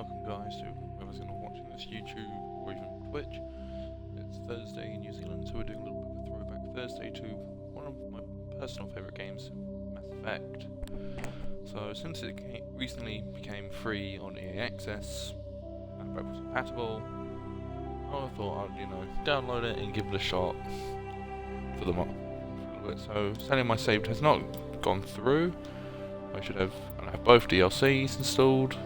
welcome guys to whoever's going to watching this YouTube or even Twitch. It's Thursday in New Zealand, so we're doing a little bit of a throwback Thursday to one of my personal favourite games, Mass Effect. So since it recently became free on EA Access and backwards compatible, I thought I'd, download it and give it a shot for the mod. So sadly my save has not gone through. I have both DLCs installed.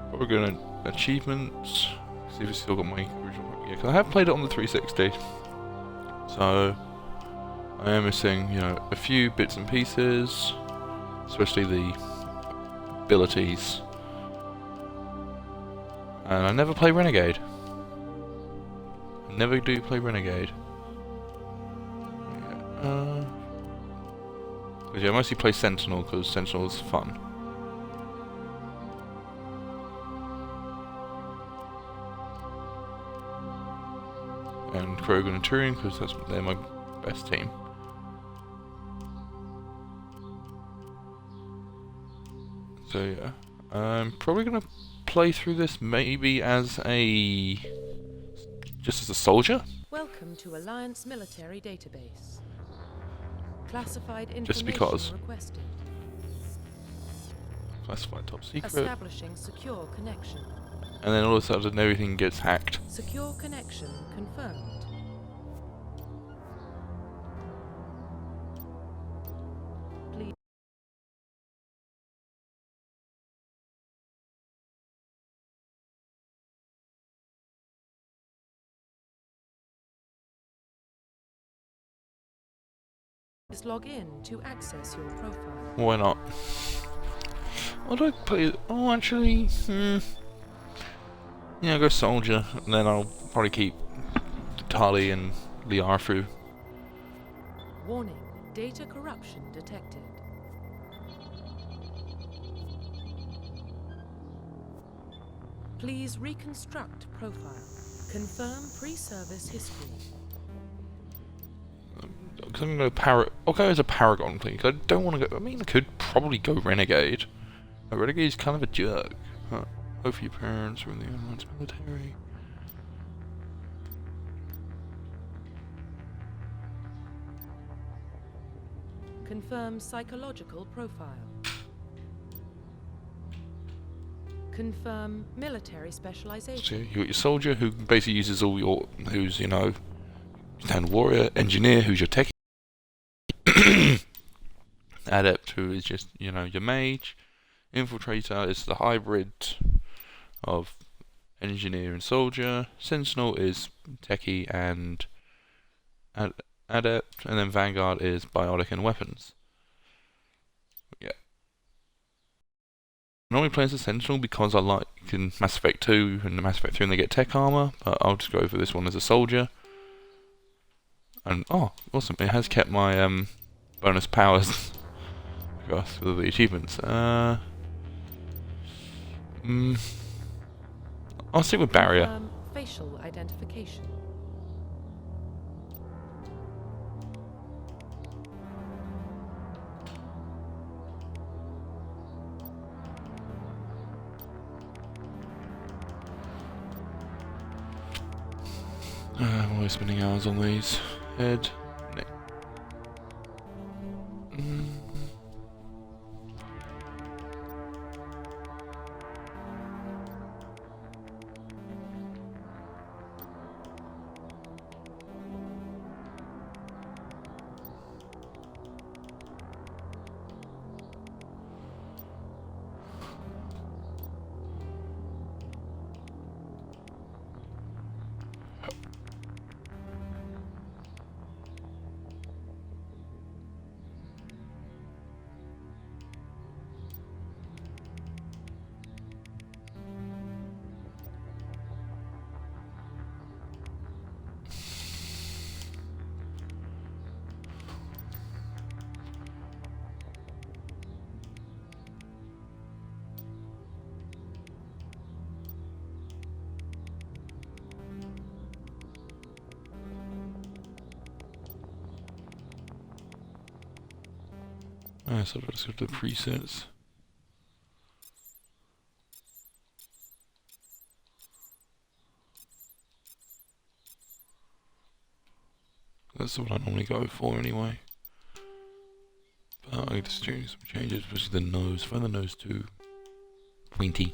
But we're going to achievements, see if it's still got my original. Yeah, because I have played it on the 360. So I am missing, a few bits and pieces, especially the abilities. And I never play Renegade. I never do play Renegade. I mostly play Sentinel because Sentinel is fun. And Krogan and Turing because they're my best team. So yeah, I'm probably gonna play through this maybe as just as a soldier. Welcome to Alliance Military Database. Classified information Just because. requested. Classified top secret. Establishing secure connection. And then all of a sudden everything gets hacked. Secure connection confirmed. Please. Log in to access your profile. Why not? What do I play? Oh, actually, yeah, go soldier, and then I'll probably keep Tali and Liara through. Warning, data corruption detected. Please reconstruct profile. Confirm pre-service history. Because I'm going to go I'll go as a Paragon, please. I don't want to go. I mean, I could probably go Renegade. A Renegade's kind of a jerk. Huh. Both your parents were in the Alliance military. Confirm psychological profile. Confirm military specialization. So you got your soldier who basically uses all your, who's standard warrior, engineer who's your techie, adept who is just your mage, infiltrator is the hybrid of engineer and soldier, sentinel is techie and adept, and then vanguard is biotic and weapons. Yeah. I normally play as a sentinel because I like in Mass Effect 2 and Mass Effect 3 and they get tech armor, but I'll just go for this one as a soldier. And oh, awesome! It has kept my bonus powers across with the achievements. I'll stick with barrier. Confirm facial identification. I'm always spending hours on these. Head, neck. So let's go to the presets. That's what I normally go for anyway. But I just do some changes, especially the nose. I find the nose too pointy.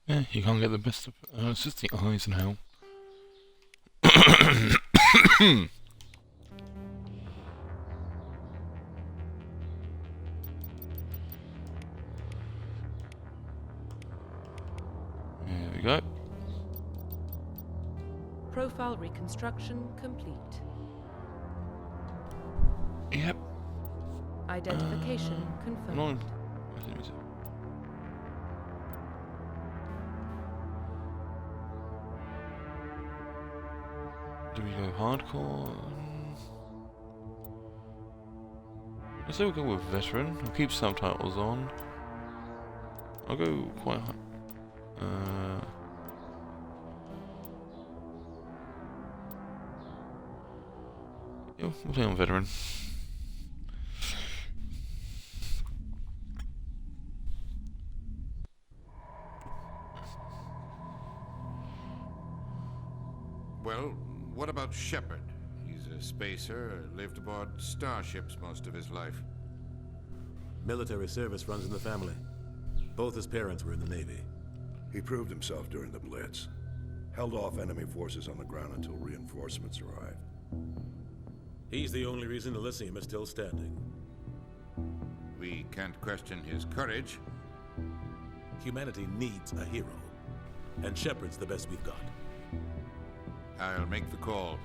Yeah, you can't get the best of it's just the eyes and how. There we go. Profile reconstruction complete. Yep. Identification confirmed. Do we go hardcore? Let's say we'll go with veteran. I'll keep subtitles on. I'll go quite high. Yeah, we'll play on veteran. Well, what about Shepard? He's a spacer, lived aboard starships most of his life. Military service runs in the family. Both his parents were in the Navy. He proved himself during the Blitz. Held off enemy forces on the ground until reinforcements arrived. He's the only reason Elysium is still standing. We can't question his courage. Humanity needs a hero. And Shepard's the best we've got. I'll make the call.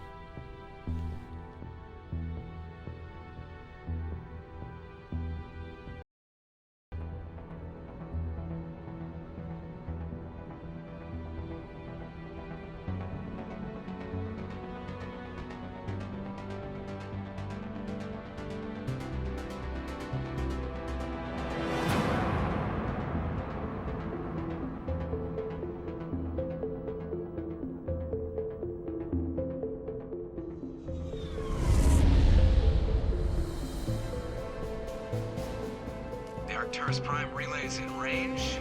Arcturus Prime relays in range.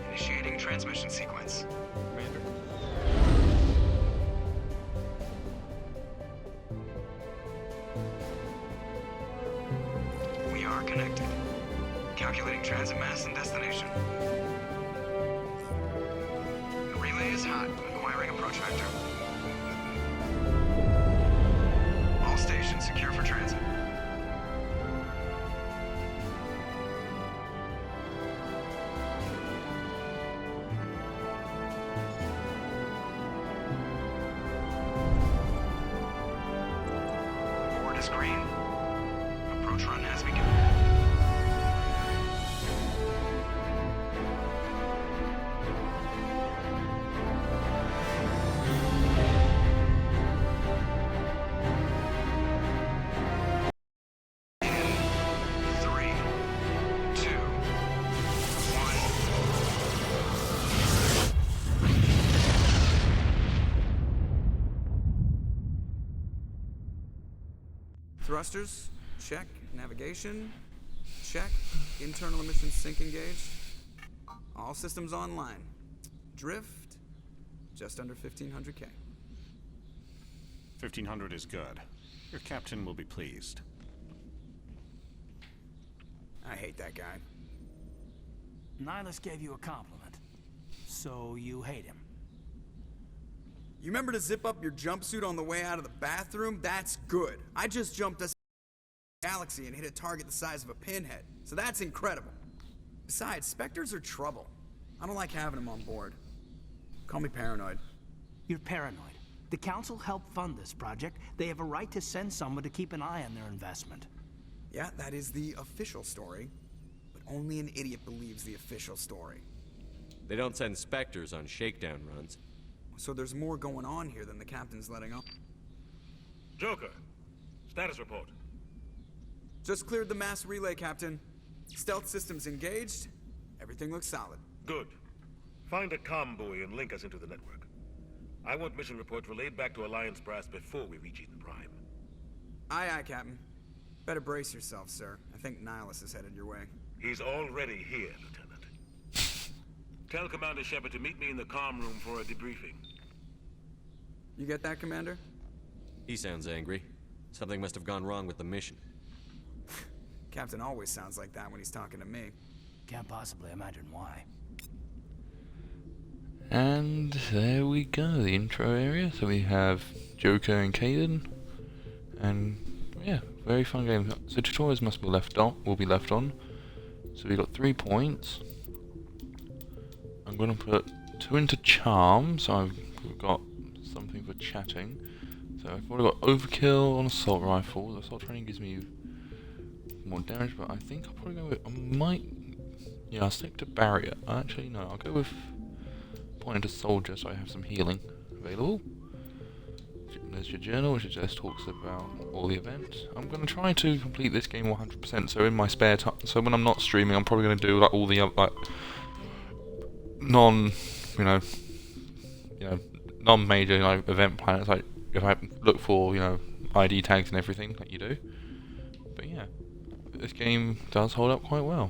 Initiating transmission sequence. Commander. We are connected. Calculating transit mass and destination. The relay is hot. Acquiring approach vector. All stations secure for transit. Green. Approach run has begun. Thrusters, check. Navigation, check. Internal emissions sync engaged. All systems online. Drift, just under 1500K. 1500 is good. Your captain will be pleased. I hate that guy. Nihilus gave you a compliment. So you hate him. You remember to zip up your jumpsuit on the way out of the bathroom? That's good. I just jumped a galaxy and hit a target the size of a pinhead. So that's incredible. Besides, Spectres are trouble. I don't like having them on board. Call me paranoid. You're paranoid. The Council helped fund this project. They have a right to send someone to keep an eye on their investment. Yeah, that is the official story. But only an idiot believes the official story. They don't send Spectres on shakedown runs. So there's more going on here than the captain's letting on. Joker, status report. Just cleared the mass relay, Captain. Stealth systems engaged. Everything looks solid. Good. Find a comm buoy and link us into the network. I want mission reports relayed back to Alliance brass before we reach Eden Prime. Aye, aye, Captain. Better brace yourself, sir. I think Nihilus is headed your way. He's already here, Lieutenant. Tell Commander Shepard to meet me in the comm room for a debriefing. You get that, Commander? He sounds angry. Something must have gone wrong with the mission. Captain always sounds like that when he's talking to me. Can't possibly imagine why. And there we go, the intro area. So we have Joker and Caden, and yeah, very fun game. So tutorials must be left on. Will be left on. So we got 3 points. I'm gonna put 2 into charm, so I've got something for chatting. So I've already got overkill on assault rifle. The assault training gives me more damage, but I think I'll probably go with. Yeah, I'll stick to barrier. Actually, no, I'll go with point into soldier, so I have some healing available. There's your journal, which just talks about all the events. I'm going to try to complete this game 100%. So in my spare time, so when I'm not streaming, I'm probably going to do like all the like non-major event planets. Like if I look for ID tags and everything, like you do. But yeah, this game does hold up quite well.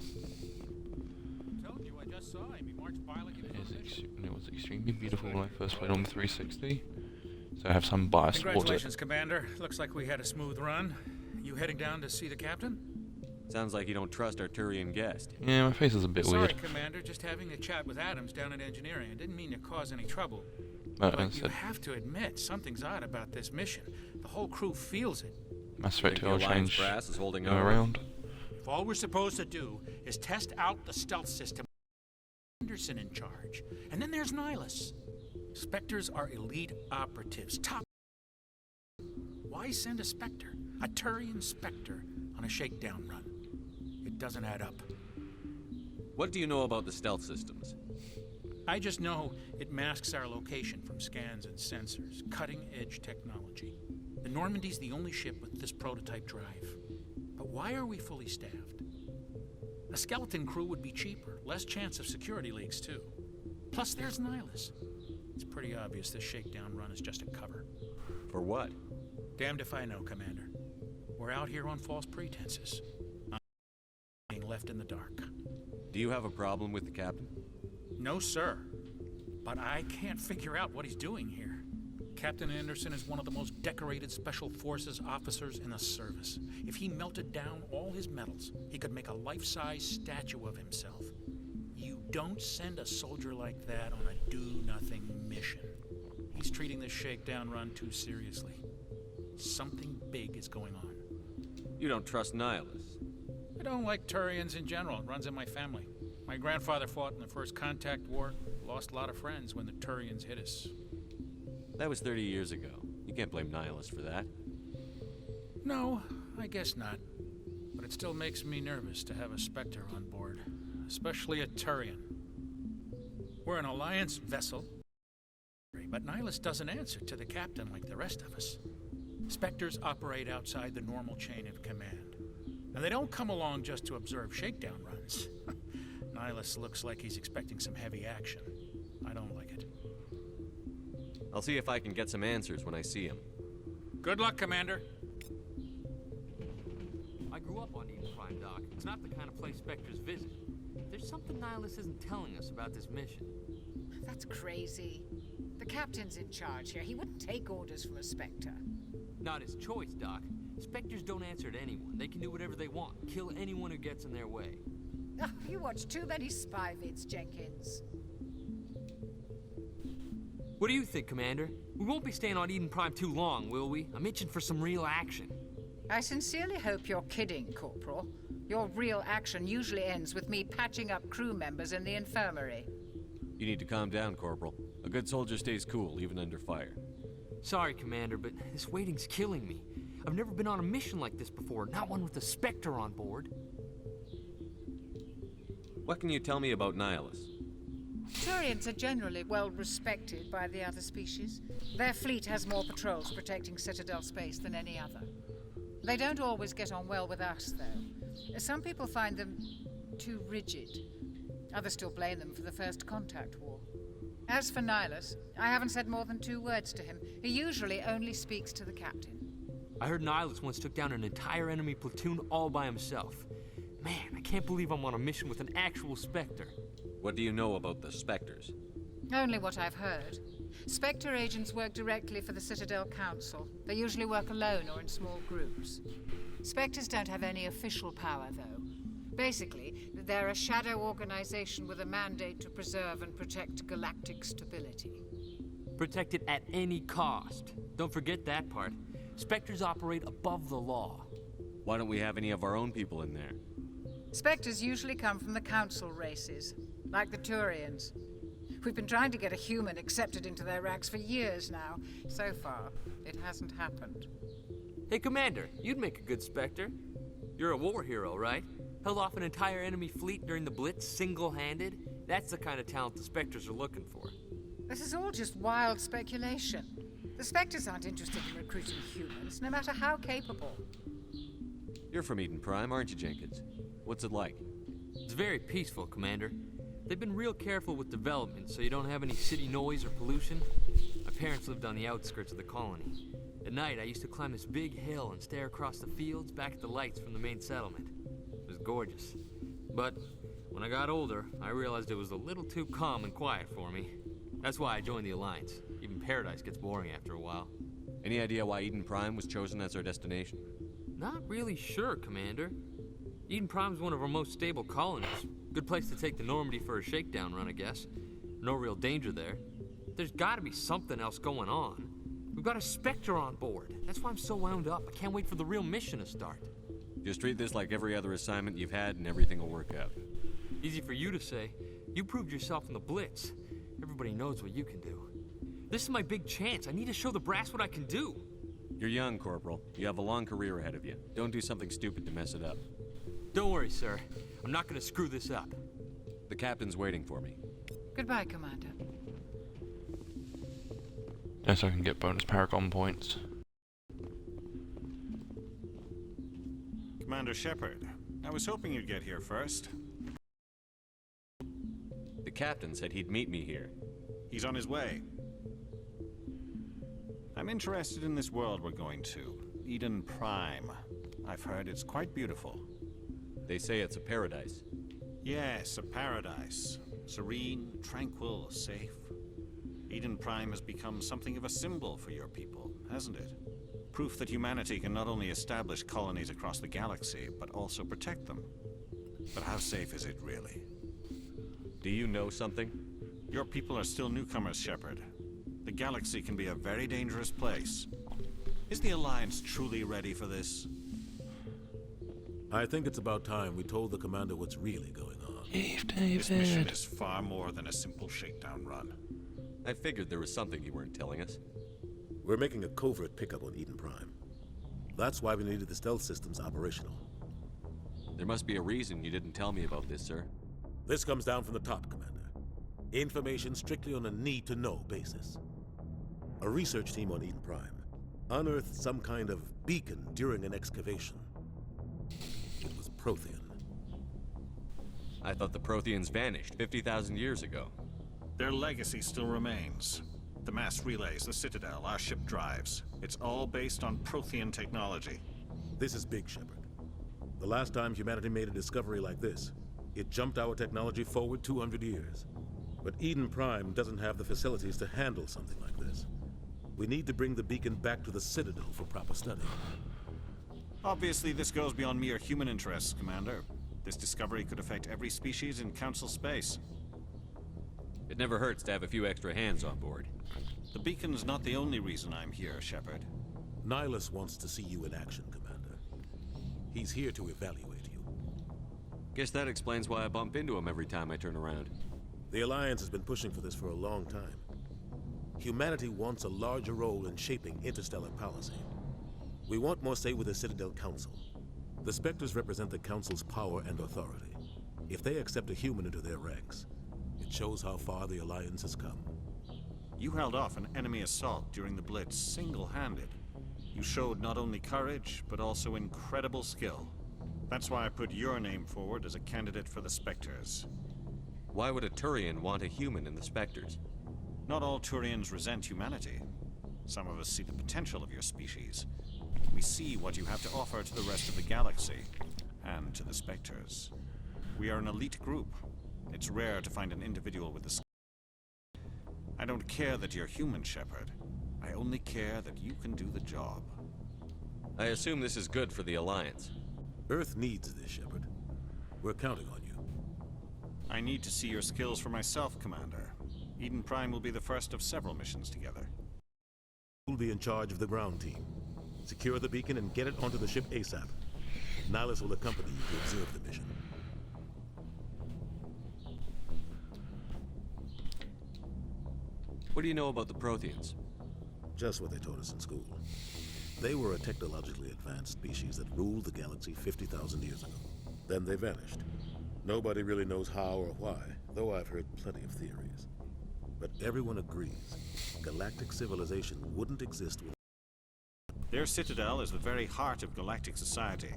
It was extremely beautiful when I first played on the 360, so I have some bias towards it. Congratulations, Commander. Looks like we had a smooth run. You heading down to see the captain? Sounds like you don't trust our Turian guest. Yeah, my face is a bit weird. Sorry, Commander. Just having a chat with Adams down at engineering. I didn't mean to cause any trouble. But you have to admit, something's odd about this mission. The whole crew feels it. Mass Effect 2 will change around. If all we're supposed to do is test out the stealth system, Anderson in charge. And then there's Nihilus. Spectres are elite operatives. Top. Why send a Spectre, a Turian Spectre, on a shakedown run? It doesn't add up. What do you know about the stealth systems? I just know it masks our location from scans and sensors. Cutting-edge technology. The Normandy's the only ship with this prototype drive. But why are we fully staffed? A skeleton crew would be cheaper, less chance of security leaks too. Plus there's Nihilus. It's pretty obvious this shakedown run is just a cover. For what? Damned if I know, Commander. We're out here on false pretenses. I'm being left in the dark. Do you have a problem with the captain? No, sir. But I can't figure out what he's doing here. Captain Anderson is one of the most decorated Special Forces officers in the service. If he melted down all his medals, he could make a life-size statue of himself. You don't send a soldier like that on a do-nothing mission. He's treating this shakedown run too seriously. Something big is going on. You don't trust Nihilus? I don't like Turians in general. It runs in my family. My grandfather fought in the First Contact War, lost a lot of friends when the Turians hit us. That was 30 years ago. You can't blame Nihilus for that. No, I guess not. But it still makes me nervous to have a Spectre on board, especially a Turian. We're an Alliance vessel, but Nihilus doesn't answer to the captain like the rest of us. Spectres operate outside the normal chain of command. And they don't come along just to observe shakedown runs. Nihilus looks like he's expecting some heavy action. I don't like it. I'll see if I can get some answers when I see him. Good luck, Commander. terrifying, Doc. It's not the kind of place Spectres visit. There's something Nihilus isn't telling us about this mission. That's crazy. The captain's in charge here. He wouldn't take orders from a Spectre. Not his choice, Doc. Spectres don't answer to anyone. They can do whatever they want. Kill anyone who gets in their way. Oh, you watch too many spy vids, Jenkins. What do you think, Commander? We won't be staying on Eden Prime too long, will we? I'm itching for some real action. I sincerely hope you're kidding, Corporal. Your real action usually ends with me patching up crew members in the infirmary. You need to calm down, Corporal. A good soldier stays cool, even under fire. Sorry, Commander, but this waiting's killing me. I've never been on a mission like this before, not one with a Spectre on board. What can you tell me about Nihilus? Turians are generally well respected by the other species. Their fleet has more patrols protecting Citadel space than any other. They don't always get on well with us, though. Some people find them too rigid. Others still blame them for the First Contact War. As for Nihilus, I haven't said more than 2 words to him. He usually only speaks to the captain. I heard Nihilus once took down an entire enemy platoon all by himself. Man, I can't believe I'm on a mission with an actual Spectre. What do you know about the Spectres? Only what I've heard. Spectre agents work directly for the Citadel Council. They usually work alone or in small groups. Spectres don't have any official power, though. Basically, they're a shadow organization with a mandate to preserve and protect galactic stability. Protect it at any cost. Don't forget that part. Spectres operate above the law. Why don't we have any of our own people in there? Spectres usually come from the Council races, like the Turians. We've been trying to get a human accepted into their ranks for years now. So far, it hasn't happened. Hey, Commander, you'd make a good Spectre. You're a war hero, right? Held off an entire enemy fleet during the Blitz single-handed? That's the kind of talent the Spectres are looking for. This is all just wild speculation. The Spectres aren't interested in recruiting humans, no matter how capable. You're from Eden Prime, aren't you, Jenkins? What's it like? It's very peaceful, Commander. They've been real careful with development, so you don't have any city noise or pollution. My parents lived on the outskirts of the colony. At night, I used to climb this big hill and stare across the fields back at the lights from the main settlement. It was gorgeous. But when I got older, I realized it was a little too calm and quiet for me. That's why I joined the Alliance. Even Paradise gets boring after a while. Any idea why Eden Prime was chosen as our destination? Not really sure, Commander. Eden Prime's one of our most stable colonies. Good place to take the Normandy for a shakedown run, I guess. No real danger there. There's gotta be something else going on. We've got a Spectre on board. That's why I'm so wound up. I can't wait for the real mission to start. Just treat this like every other assignment you've had and everything will work out. Easy for you to say. You proved yourself in the Blitz. Everybody knows what you can do. This is my big chance. I need to show the brass what I can do. You're young, Corporal. You have a long career ahead of you. Don't do something stupid to mess it up. Don't worry, sir. I'm not gonna screw this up. The captain's waiting for me. Goodbye, Commander. Yes, I can get bonus Paragon points. Commander Shepard, I was hoping you'd get here first. The captain said he'd meet me here. He's on his way. I'm interested in this world we're going to, Eden Prime. I've heard it's quite beautiful. They say it's a paradise. Yes, a paradise. Serene, tranquil, safe. Eden Prime has become something of a symbol for your people, hasn't it? Proof that humanity can not only establish colonies across the galaxy, but also protect them. But how safe is it, really? Do you know something? Your people are still newcomers, Shepard. The galaxy can be a very dangerous place. Is the Alliance truly ready for this? I think it's about time we told the commander what's really going on. This mission is far more than a simple shakedown run. I figured there was something you weren't telling us. We're making a covert pickup on Eden Prime. That's why we needed the stealth systems operational. There must be a reason you didn't tell me about this, sir. This comes down from the top, Commander. Information strictly on a need-to-know basis. A research team on Eden Prime unearthed some kind of beacon during an excavation. It was Prothean. I thought the Protheans vanished 50,000 years ago. Their legacy still remains. The mass relays, the Citadel, our ship drives. It's all based on Prothean technology. This is big, Shepard. The last time humanity made a discovery like this, it jumped our technology forward 200 years. But Eden Prime doesn't have the facilities to handle something like this. We need to bring the beacon back to the Citadel for proper study. Obviously, this goes beyond mere human interests, Commander. This discovery could affect every species in Council space. It never hurts to have a few extra hands on board. The beacon's not the only reason I'm here, Shepard. Nihilus wants to see you in action, Commander. He's here to evaluate you. Guess that explains why I bump into him every time I turn around. The Alliance has been pushing for this for a long time. Humanity wants a larger role in shaping interstellar policy. We want more say with the Citadel Council. The Spectres represent the Council's power and authority. If they accept a human into their ranks, it shows how far the Alliance has come. You held off an enemy assault during the Blitz single-handed. You showed not only courage, but also incredible skill. That's why I put your name forward as a candidate for the Spectres. Why would a Turian want a human in the Spectres? Not all Turians resent humanity. Some of us see the potential of your species. We see what you have to offer to the rest of the galaxy, and to the Spectres. We are an elite group. It's rare to find an individual with the I don't care that you're human, Shepard. I only care that you can do the job. I assume this is good for the Alliance. Earth needs this, Shepard. We're counting on you. I need to see your skills for myself, Commander. Eden Prime will be the first of several missions together. You'll be in charge of the ground team. Secure the beacon and get it onto the ship ASAP. Nihilus will accompany you to observe the mission. What do you know about the Protheans? Just what they taught us in school. They were a technologically advanced species that ruled the galaxy 50,000 years ago. Then they vanished. Nobody really knows how or why, though I've heard plenty of theories. But everyone agrees, galactic civilization wouldn't exist without. Their citadel is the very heart of galactic society,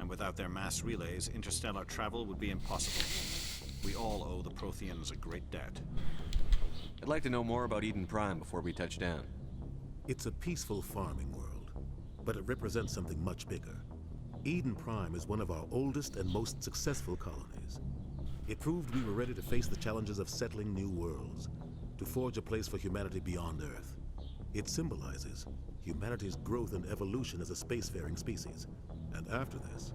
and without their mass relays, interstellar travel would be impossible. We all owe the Protheans a great debt. I'd like to know more about Eden Prime before we touch down. It's a peaceful farming world, but it represents something much bigger. Eden Prime is one of our oldest and most successful colonies. It proved we were ready to face the challenges of settling new worlds, to forge a place for humanity beyond Earth. It symbolizes humanity's growth and evolution as a spacefaring species. And after this,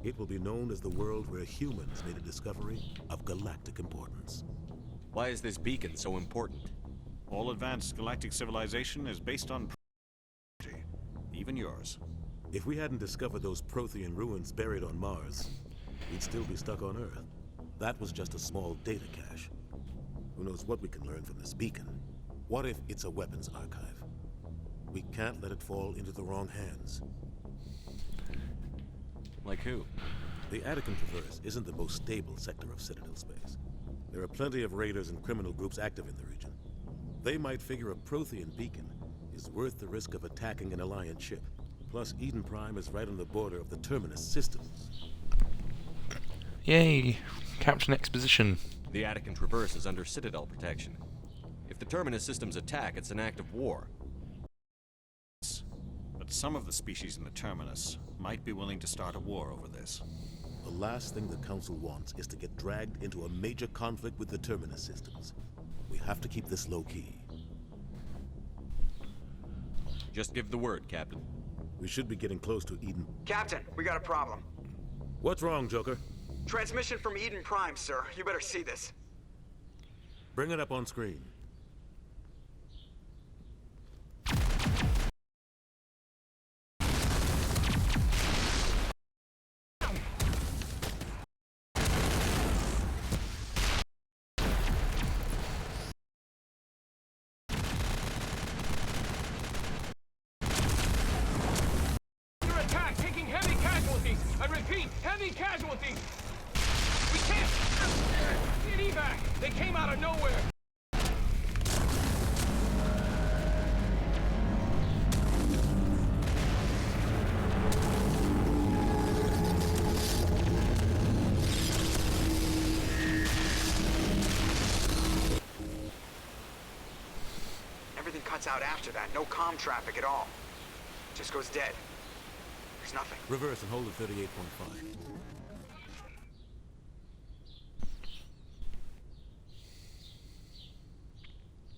it will be known as the world where humans made a discovery of galactic importance. Why is this beacon so important? All advanced galactic civilization is based on property, even yours. If we hadn't discovered those Prothean ruins buried on Mars, we'd still be stuck on Earth. That was just a small data cache. Who knows what we can learn from this beacon? What if it's a weapons archive? We can't let it fall into the wrong hands. Like who? The Attican Traverse isn't the most stable sector of Citadel space. There are plenty of raiders and criminal groups active in the region. They might figure a Prothean beacon is worth the risk of attacking an Alliance ship. Plus, Eden Prime is right on the border of the Terminus systems. Yay! Captain Exposition. The Attican Traverse is under Citadel protection. If the Terminus systems attack, it's an act of war. But some of the species in the Terminus might be willing to start a war over this. The last thing the Council wants is to get dragged into a major conflict with the Terminus systems. We have to keep this low-key. Just give the word, Captain. We should be getting close to Eden. Captain, we got a problem. What's wrong, Joker? Transmission from Eden Prime, sir. You better see this. Bring it up on screen. I repeat, heavy casualties! We can't... Need evac! They came out of nowhere! Everything cuts out after that. No comm traffic at all. Just goes dead. There's nothing. Reverse and hold at 38.5.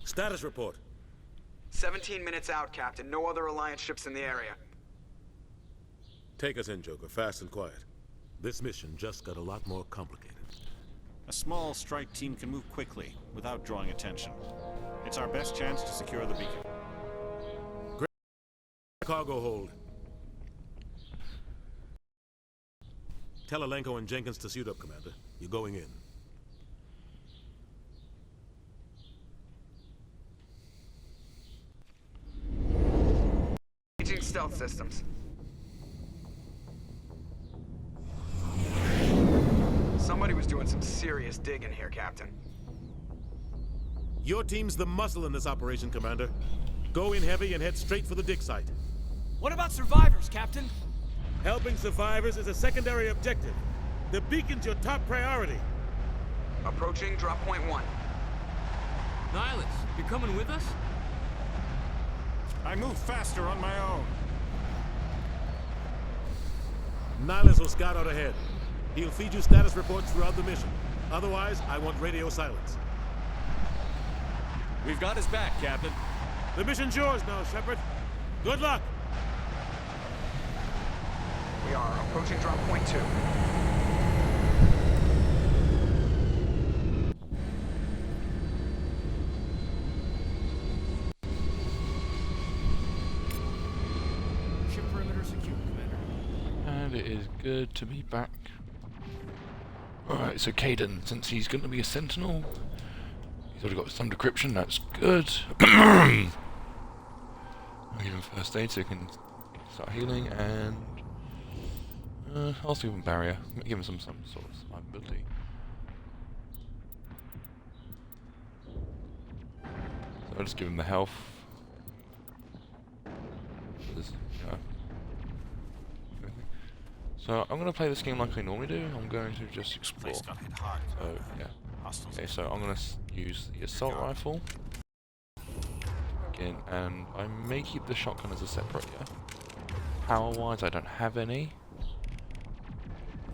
Status report. 17 minutes out, Captain. No other Alliance ships in the area. Take us in, Joker, fast and quiet. This mission just got a lot more complicated. A small strike team can move quickly without drawing attention. It's our best chance to secure the beacon. Great cargo hold. Tell Alenko and Jenkins to suit up, Commander. You're going in. Engaging stealth systems. Somebody was doing some serious digging here, Captain. Your team's the muscle in this operation, Commander. Go in heavy and head straight for the dig site. What about survivors, Captain? Helping survivors is a secondary objective. The beacon's your top priority. Approaching drop point 1. Nihilus, you coming with us? I move faster on my own. Nihilus will scout out ahead. He'll feed you status reports throughout the mission. Otherwise, I want radio silence. We've got his back, Captain. The mission's yours now, Shepard. Good luck! We are approaching drop point 2. Ship perimeter secure, Commander. And it is good to be back. Alright, so Caden, since he's going to be a sentinel, he's already got some decryption, that's good. I'll give him first aid so he can start healing, and I'll also give him barrier, give him some sort of survivability. So I'll just give him the health. There's, you know, everything. So I'm going to play this game like I normally do. I'm going to just explore. So yeah. Okay, so I'm going to use the assault rifle again, and I may keep the shotgun as a separate. Yeah. Power-wise, I don't have any.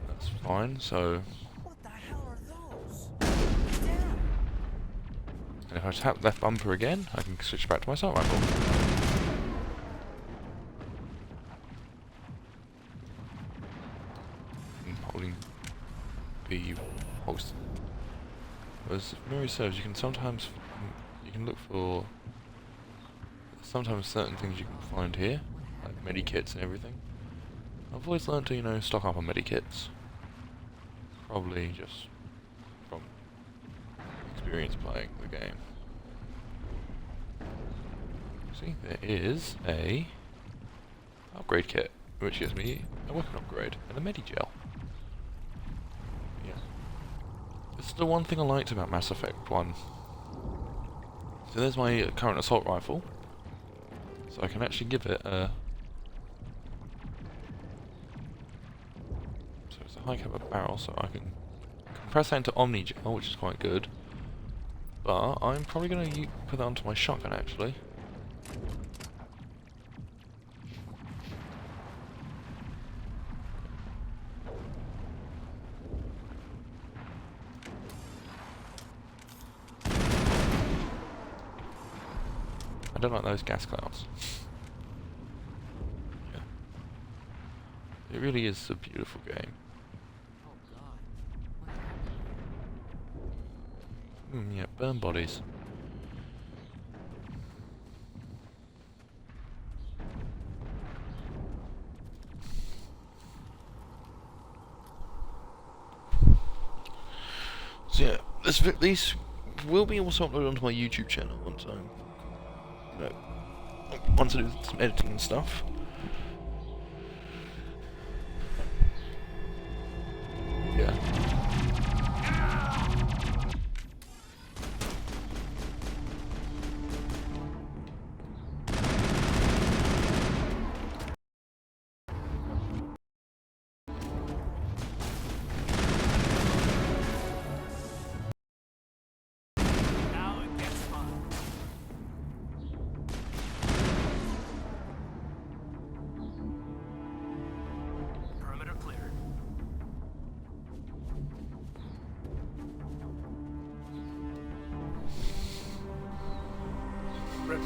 That's fine. So. What the hell are those? And if I tap left bumper again, I can switch back to my assault rifle. Holding B holds. As memory serves, you can sometimes look for sometimes certain things you can find here, like medikits and everything. I've always learned to, you know, stock up on medikits. Probably just from experience playing the game. See, there is a upgrade kit, which gives me a weapon upgrade and a Medigel. Yeah. This is the one thing I liked about Mass Effect 1. So there's my current assault rifle. So I can actually give it a... So it's a high caliber barrel, so I can compress that into Omnigel, which is quite good. But I'm probably going to put that onto my shotgun, actually. I don't like those gas clouds. Yeah. It really is a beautiful game. Yeah, burn bodies. So yeah, these will be also uploaded onto my YouTube channel once I do some editing and stuff. Yeah. Now it gets fun.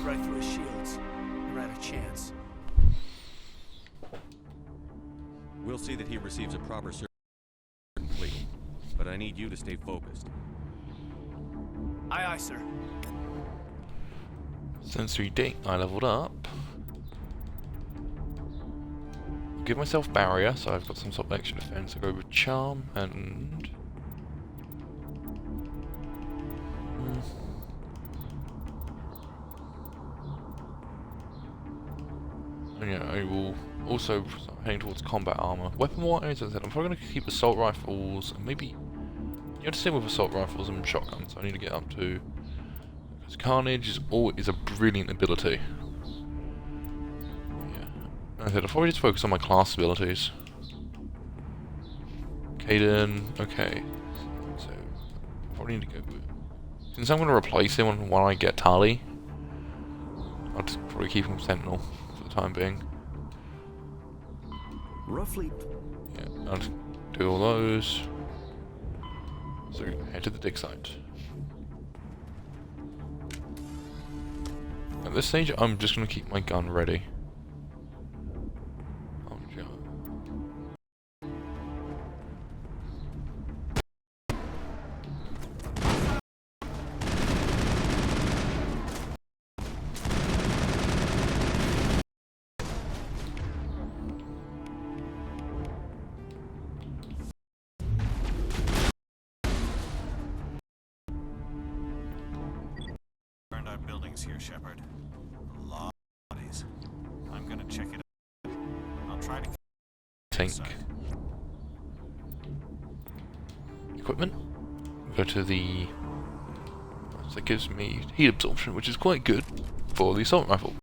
right through his shields. Never had a chance. We'll see that he receives a proper fleet, but I need you to stay focused. Aye, aye, sir. Sensory D, I leveled up. Give myself barrier, so I've got some sort of extra defense. I go with charm and... And yeah, I will also start heading towards combat armor. Weapon-wise, as I said, I'm probably going to keep assault rifles, and maybe... You have to same with assault rifles and shotguns, so I need to get up to... Because Carnage is a brilliant ability. As I said, I'll probably just focus on my class abilities. Caden, okay. So, probably need to go with... Since I'm going to replace him when I get Tali, I'll just probably keep him Sentinel for the time being. Roughly. Yeah, I'll just do all those. So, head to the dig site. At this stage, I'm just going to keep my gun ready. Burned out buildings here, Shepard. A lot of bodies. I'm gonna check it out. I'll try to... Tank. Equipment. Go to the... So it gives me heat absorption, which is quite good for the assault rifle.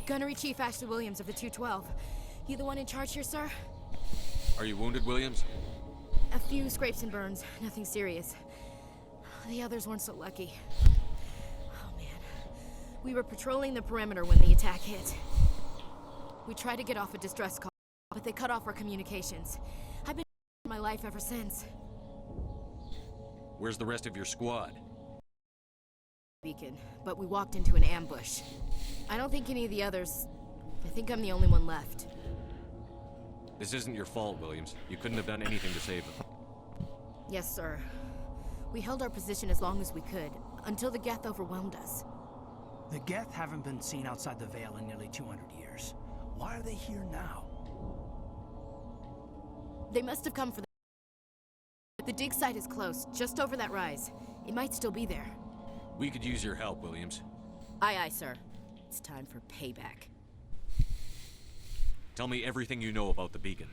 Gunnery Chief Ashley Williams of the 212. You the one in charge here, sir? Are you wounded, Williams? A few scrapes and burns, nothing serious. The others weren't so lucky. Oh man. We were patrolling the perimeter when the attack hit. We tried to get off a distress call, but they cut off our communications. I've been my life ever since. Where's the rest of your squad? Beacon, but we walked into an ambush. I don't think any of the others... I think I'm the only one left. This isn't your fault, Williams. You couldn't have done anything to save them. Yes, sir. We held our position as long as we could, until the Geth overwhelmed us. The Geth haven't been seen outside the Veil in nearly 200 years. Why are they here now? They must have come for the dig site is close, just over that rise. It might still be there. We could use your help, Williams. Aye, aye, sir. It's time for payback. Tell me everything you know about the beacon.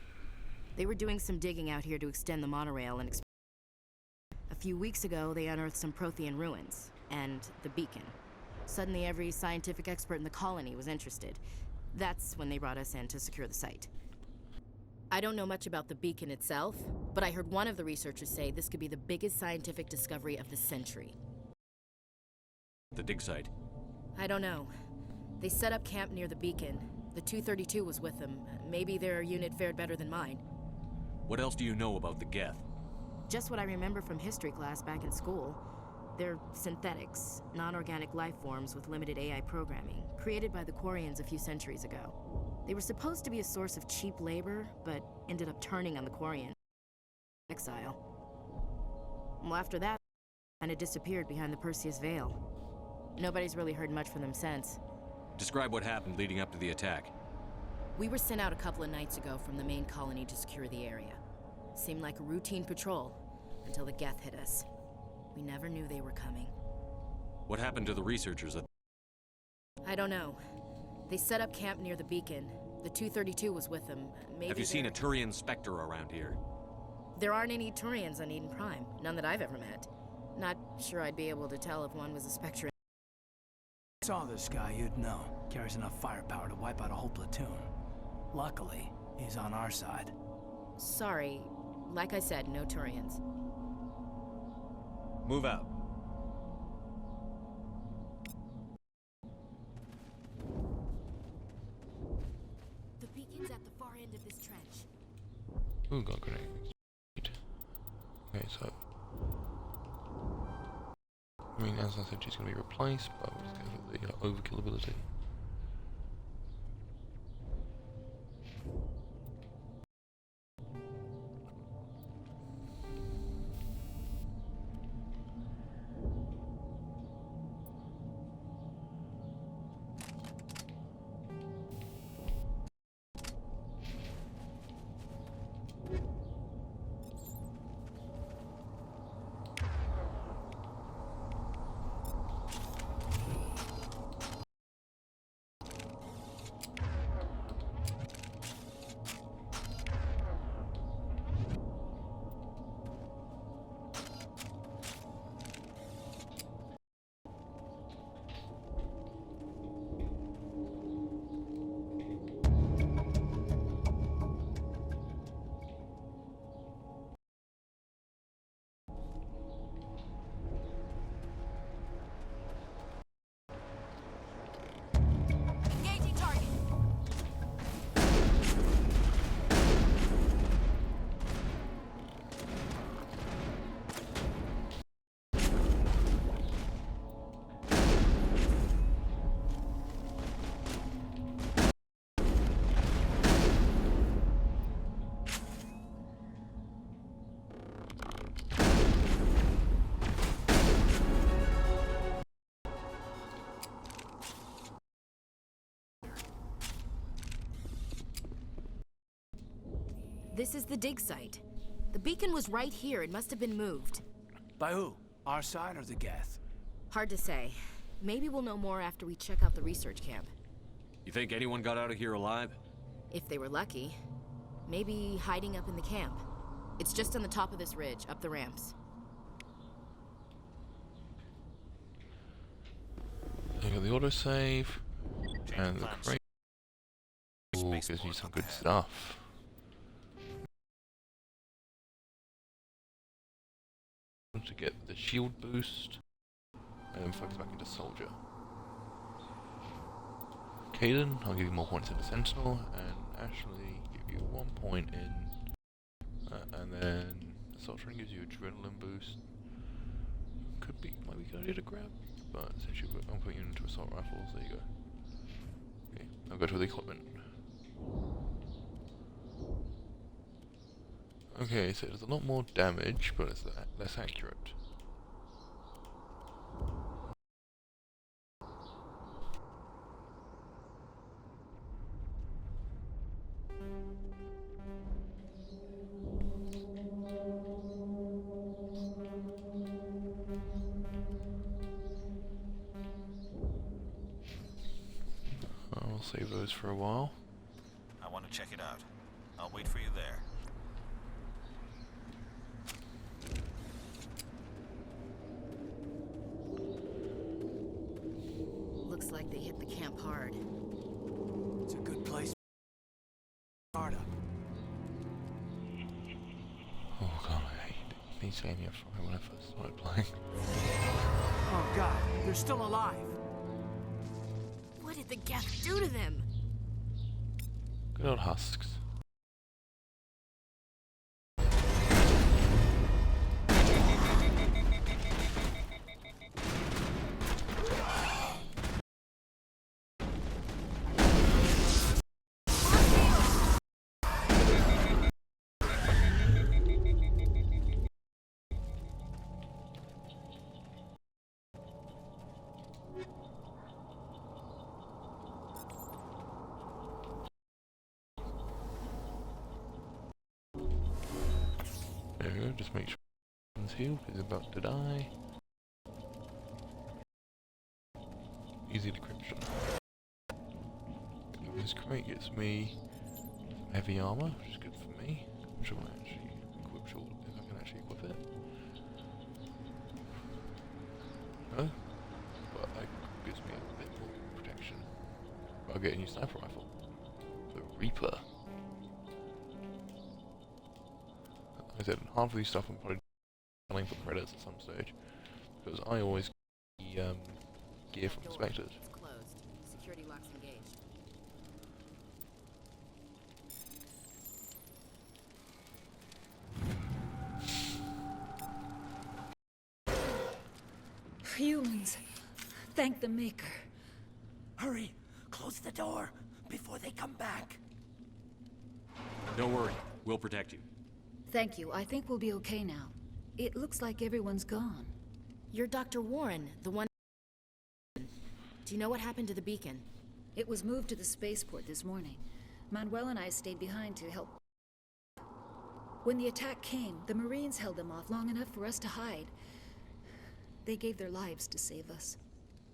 They were doing some digging out here to extend the monorail and a few weeks ago, they unearthed some Prothean ruins, and the beacon. Suddenly, every scientific expert in the colony was interested. That's when they brought us in to secure the site. I don't know much about the beacon itself, but I heard one of the researchers say this could be the biggest scientific discovery of the century. The dig site. I don't know. They set up camp near the beacon. The 232 was with them. Maybe their unit fared better than mine. What else do you know about the Geth? Just what I remember from history class back in school. They're synthetics, non-organic life forms with limited AI programming, created by the Quarians a few centuries ago. They were supposed to be a source of cheap labor, but ended up turning on the Quarian exile. Well, after that, kind of disappeared behind the Perseus Veil. Nobody's really heard much from them since. Describe what happened leading up to the attack. We were sent out a couple of nights ago from the main colony to secure the area. Seemed like a routine patrol, until the Geth hit us. We never knew they were coming. What happened to the researchers at... I don't know. They set up camp near the beacon. The 232 was with them. Maybe Have you seen a Turian Spectre around here? There aren't any Turians on Eden Prime. None that I've ever met. Not sure I'd be able to tell if one was a Spectre. Saw this guy, you'd know. Carries enough firepower to wipe out a whole platoon. Luckily, he's on our side. Sorry. Like I said, no Turians. Move out. The beacon's at the far end of this trench. Ooh, got a grenade. Okay, so... I mean, as I said, she's going to be replaced, but we'll just go for the overkill ability. This is the dig site. The beacon was right here. It must have been moved. By who? Our side or the Geth? Hard to say. Maybe we'll know more after we check out the research camp. You think anyone got out of here alive? If they were lucky. Maybe hiding up in the camp. It's just on the top of this ridge, up the ramps. I got the autosave, and the crate. Ooh, gives you some good stuff. To get the shield boost, and then focus back into soldier. Caden, I'll give you more points in the Sentinel, and Ashley, give you 1 point in, and then the Soldier gives you adrenaline boost. Might be a good idea to grab, but since I'm putting you into assault rifles, there you go. Okay, I'll go to the equipment. Okay, so there's a lot more damage, but it's less accurate. I'll save those for a while. I want to check it out. I'll wait for you there. really hit the camp hard. It's a good place. Startup. Oh god, I hate me saying you're fine when I first started playing. Oh god, they're still alive. What did the Geth do to them? Good old husks. There we go, just make sure he's healed, he's about to die. Easy decryption. This crate gets me some heavy armor, which is good for me. I'm sure I actually equip short if I can actually equip it. No? But that gives me a bit more protection. But I'll get a new sniper rifle. The Reaper. Like I said, half of these stuff I'm probably selling for credits at some stage, because I always get the gear from Spectres. It's closed. Security locks engaged. Humans. Thank the Maker. Hurry! Close the door before they come back. Don't worry, we'll protect you. Thank you. I think we'll be okay now. It looks like everyone's gone. You're Dr. Warren, the one... Do you know what happened to the beacon? It was moved to the spaceport this morning. Manuel and I stayed behind to help. When the attack came, the Marines held them off long enough for us to hide. They gave their lives to save us.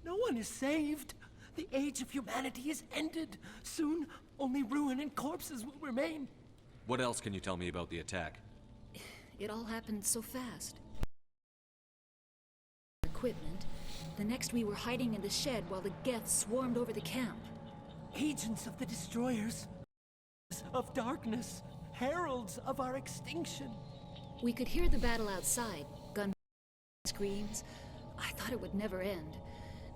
No one is saved. The age of humanity is ended. Soon, only ruin and corpses will remain. What else can you tell me about the attack? It all happened so fast. Equipment. The next we were hiding in the shed while the Geth swarmed over the camp. Agents of the destroyers. Of darkness. Heralds of our extinction. We could hear the battle outside. Gun screams. I thought it would never end.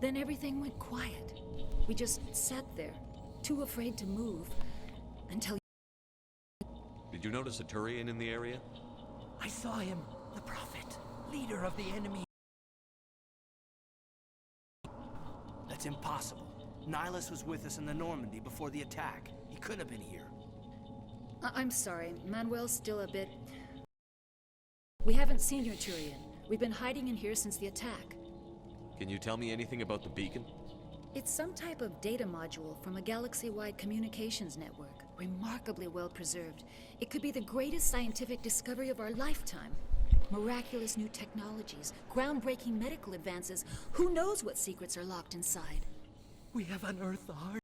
Then everything went quiet. We just sat there, too afraid to move, until... Did you notice a Turian in the area? I saw him, the Prophet, leader of the enemy. That's impossible. Nihilus was with us in the Normandy before the attack. He couldn't have been here. I'm sorry, Manuel's still a bit... We haven't seen your Turian. We've been hiding in here since the attack. Can you tell me anything about the beacon? It's some type of data module from a galaxy-wide communications network. Remarkably well preserved. It could be the greatest scientific discovery of our lifetime. Miraculous new technologies, groundbreaking medical advances. Who knows what secrets are locked inside? We have unearthed the heart.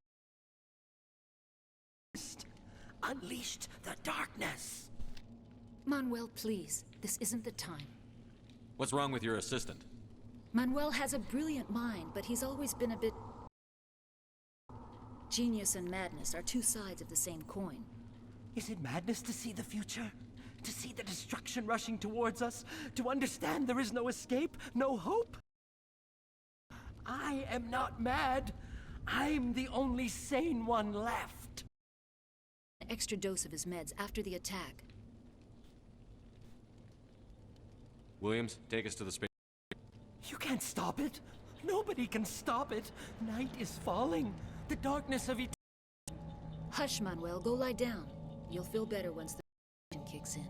Unleashed the darkness. Manuel, please. This isn't the time. What's wrong with your assistant? Manuel has a brilliant mind, but he's always been a bit... Genius and madness are two sides of the same coin. Is it madness to see the future? To see the destruction rushing towards us? To understand there is no escape, no hope? I am not mad. I'm the only sane one left. An extra dose of his meds after the attack. Williams, take us to the space. You can't stop it. Nobody can stop it. Night is falling. The darkness of eternity. Hush, Manuel. Go lie down. You'll feel better once the kicks in.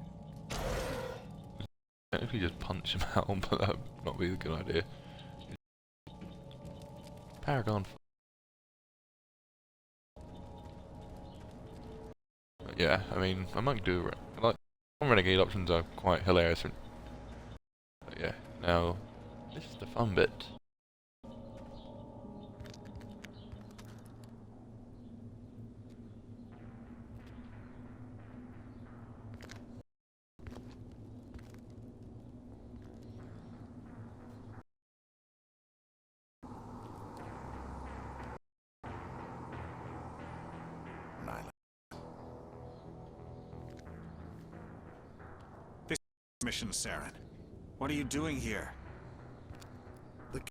If you just punch him out, but that would not be a good idea. Paragon. Yeah, I mean, I might do it. Like, some renegade options are quite hilarious. But yeah, now this is the fun bit. Mission, Saren. What are you doing here? The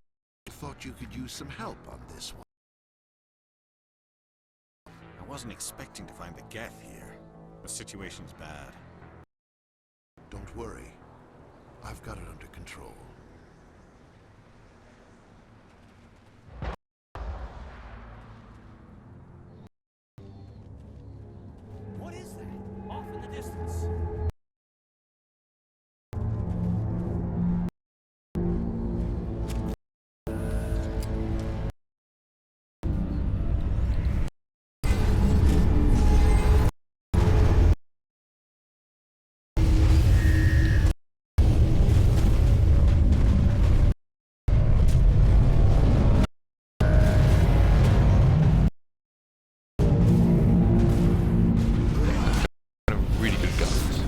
thought you could use some help on this one. I wasn't expecting to find the Geth here. The situation's bad. Don't worry. I've got it under control. What is that? Off in the distance. Really good guns.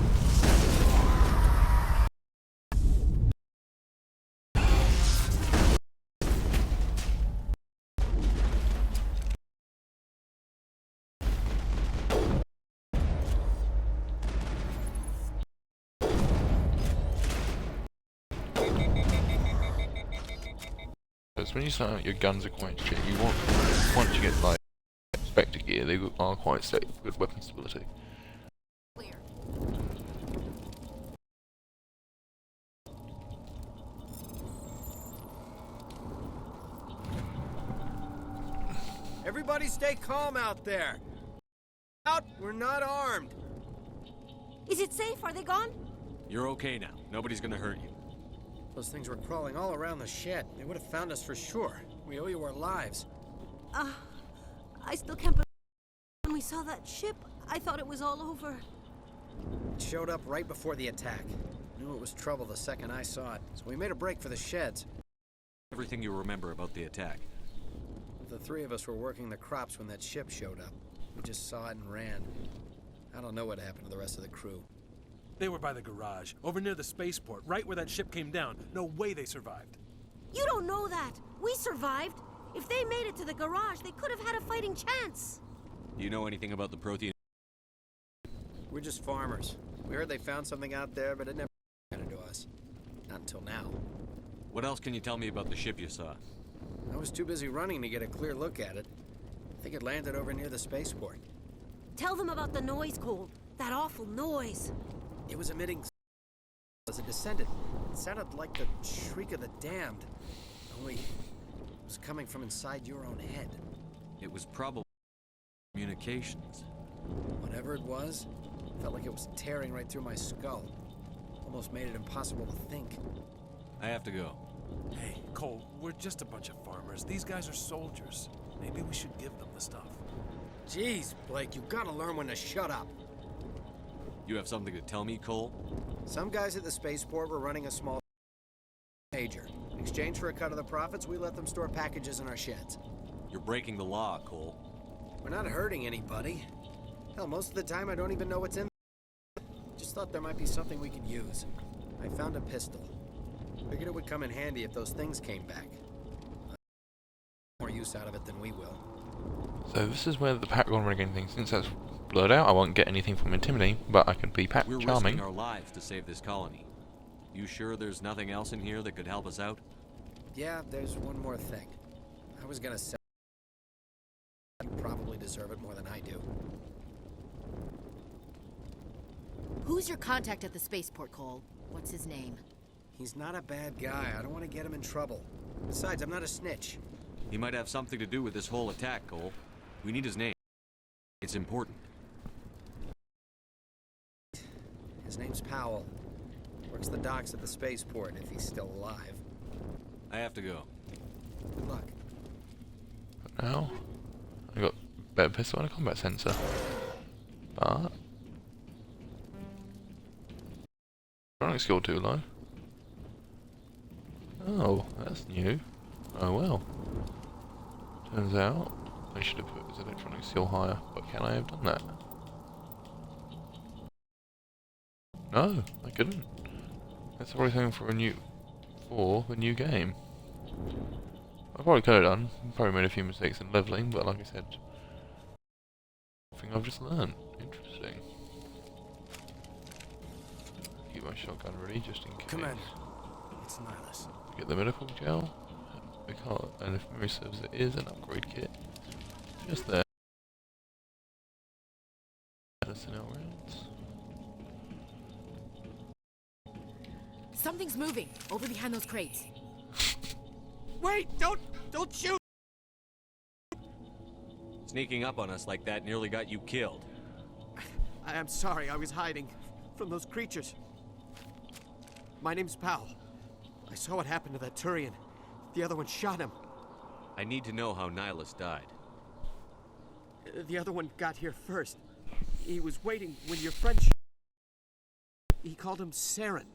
Because when you start out, your guns are quite shit. You want, once you get like Spectre gear, they are quite safe, good weapon stability. Everybody stay calm out there. Out, we're not armed. Is it safe? Are they gone? You're okay now. Nobody's gonna hurt you. Those things were crawling all around the shed. They would have found us for sure. We owe you our lives. I still can't believe when we saw that ship, I thought it was all over. It showed up right before the attack. Knew it was trouble the second I saw it, so we made a break for the sheds. Everything you remember about the attack. The three of us were working the crops when that ship showed up. We just saw it and ran. I don't know what happened to the rest of the crew. They were by the garage, over near the spaceport, right where that ship came down. No way they survived. You don't know that. We survived. If they made it to the garage, they could have had a fighting chance. Do you know anything about the Prothean? We're just farmers. We heard they found something out there, but it never happened to us. Not until now. What else can you tell me about the ship you saw? I was too busy running to get a clear look at it. I think it landed over near the spaceport. Tell them about the noise, Cole. That awful noise. It was emitting as it descended. It sounded like the shriek of the damned. Only it was coming from inside your own head. It was probably communications. Whatever it was, felt like it was tearing right through my skull. Almost made it impossible to think. I have to go. Hey, Cole, we're just a bunch of farmers. These guys are soldiers. Maybe we should give them the stuff. Jeez, Blake, you gotta learn when to shut up. You have something to tell me, Cole? Some guys at the spaceport were running a small major. In exchange for a cut of the profits, we let them store packages in our sheds. You're breaking the law, Cole. We're not hurting anybody. Hell, most of the time I don't even know what's in there. Just thought there might be something we could use. I found a pistol. Figured it would come in handy if those things came back. More use out of it than we will. So this is where the Paragon Renegade thing, since that's blurred out, I won't get anything from intimidating, but I can be We're charming. risking our lives to save this colony. You sure there's nothing else in here that could help us out? Yeah, there's one more thing. I was gonna say you probably deserve it more than I do. Who's your contact at the spaceport, Cole? What's his name? He's not a bad guy. I don't want to get him in trouble. Besides, I'm not a snitch. He might have something to do with this whole attack, Cole. We need his name. It's important. His name's Powell. Works the docks at the spaceport, if he's still alive. I have to go. Good luck. But now, I got better pistol and a combat sensor. But running skill too low. Oh, that's new. Oh well. Turns out I should have put his electronic skill higher, but can I have done that? No, I couldn't. That's probably something for the new game. I probably could have done. Probably made a few mistakes in leveling, but like I said, I think I've just learned. Interesting. Keep my shotgun ready just in case. Commander, it's Nihilus. Get the medical gel. We can't, and if memory serves, it is an upgrade kit. Just there. Medicine out rounds. Something's moving over behind those crates. Wait! Don't shoot! Sneaking up on us like that nearly got you killed. I'm sorry, I was hiding from those creatures. My name's Powell. I saw what happened to that Turian. The other one shot him. I need to know how Nihilus died. The other one got here first. He was waiting when your friend He called him Saren.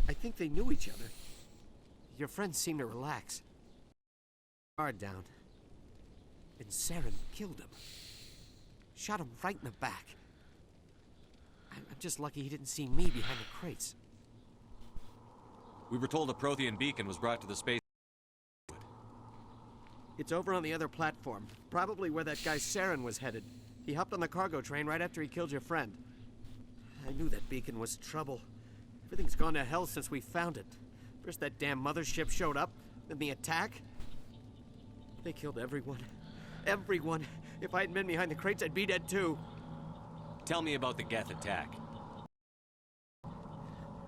I think they knew each other. Your friend seemed to relax. Guard down. And Saren killed him. Shot him right in the back. I'm just lucky he didn't see me behind the crates. We were told a Prothean beacon was brought to the space. It's over on the other platform. Probably where that guy Saren was headed. He hopped on the cargo train right after he killed your friend. I knew that beacon was trouble. Everything's gone to hell since we found it. First that damn mothership showed up, then the attack. They killed everyone. Everyone. If I hadn't been behind the crates, I'd be dead too. Tell me about the Geth attack.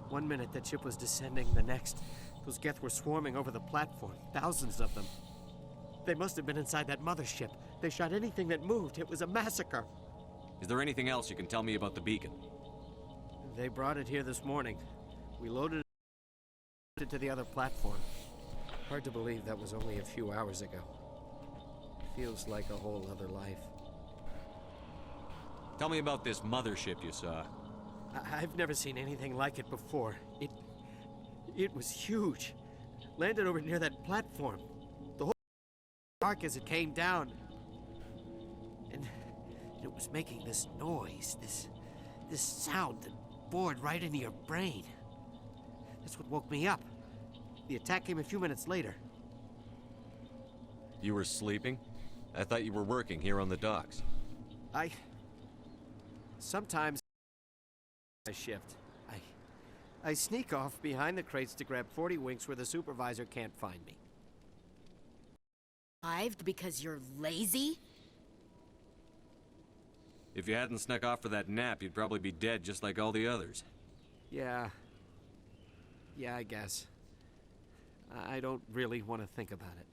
1 minute that ship was descending, the next, those Geth were swarming over the platform. Thousands of them. They must have been inside that mothership. They shot anything that moved. It was a massacre. Is there anything else you can tell me about the beacon? They brought it here this morning. We loaded it to the other platform. Hard to believe that was only a few hours ago. Feels like a whole other life. Tell me about this mothership you saw. I've never seen anything like it before. It was huge. Landed over near that platform. The whole dark as it came down. And it was making this noise, this sound that bored right into your brain. That's what woke me up. The attack came a few minutes later. You were sleeping? I thought you were working here on the docks. Sometimes I shift. I sneak off behind the crates to grab 40 winks where the supervisor can't find me. Survived because you're lazy? If you hadn't snuck off for that nap, you'd probably be dead just like all the others. Yeah, I guess. I don't really want to think about it.